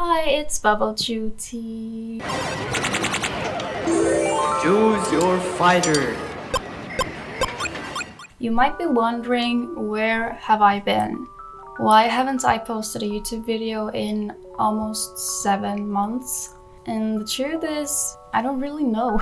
Hi, it's Bubble Duty. Choose your fighter. You might be wondering, where have I been? Why haven't I posted a YouTube video in almost 7 months? And the truth is, I don't really know.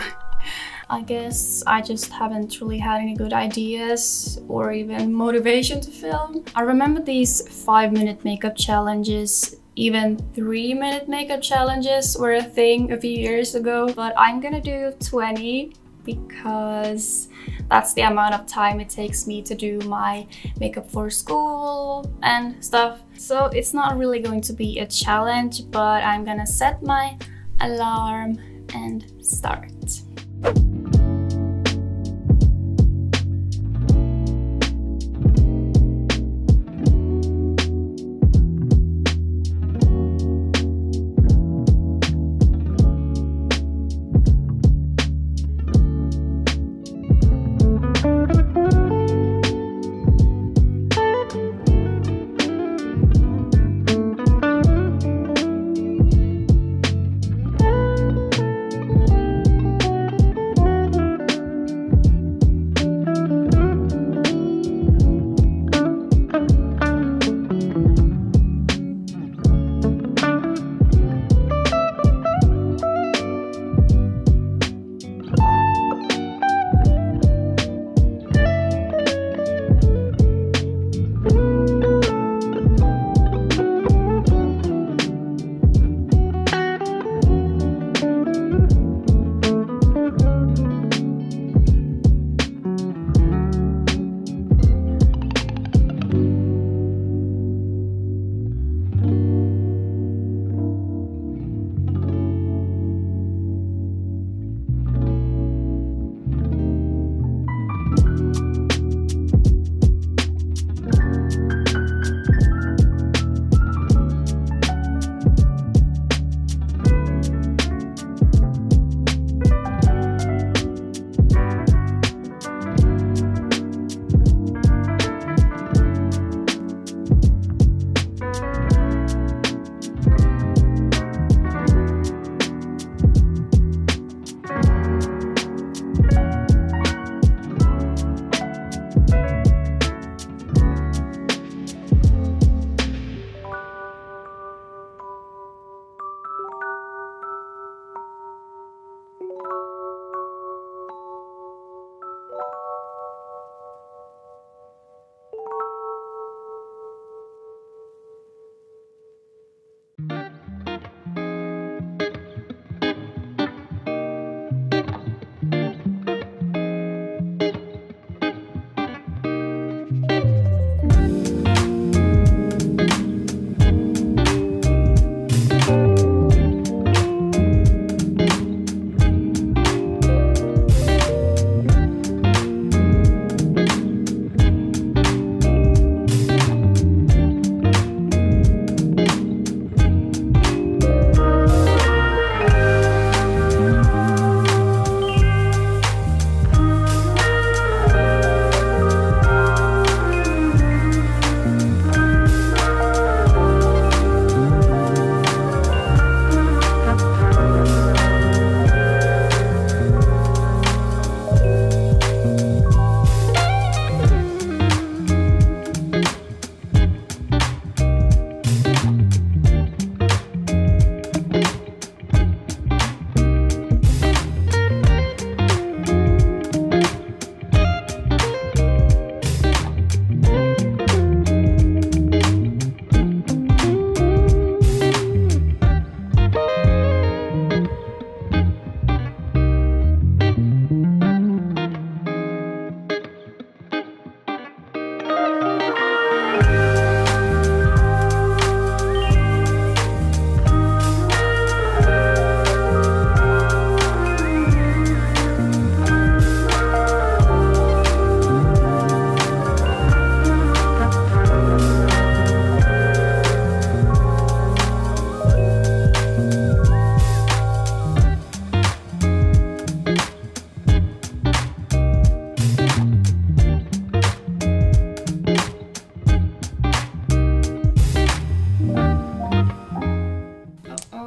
I guess I just haven't really had any good ideas or even motivation to film. I remember these 5-minute makeup challenges, even 3-minute makeup challenges were a thing a few years ago, but I'm gonna do 20 because that's the amount of time it takes me to do my makeup for school and stuff. So it's not really going to be a challenge, but I'm gonna set my alarm and start.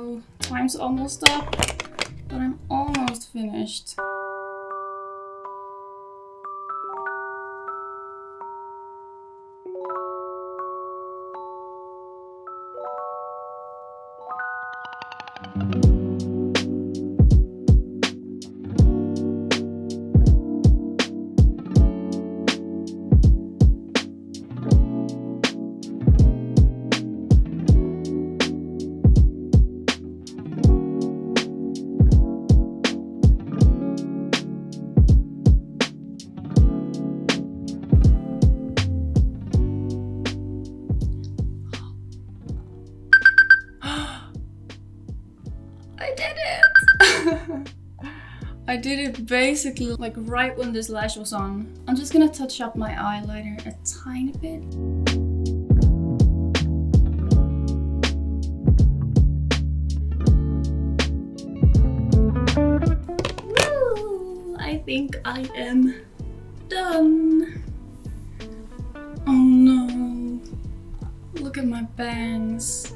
so time's almost up, but I'm almost finished. I did it! I did it basically like right when this lash was on. I'm just gonna touch up my eyeliner a tiny bit. Woo! I think I am done. Oh no. Look at my bangs.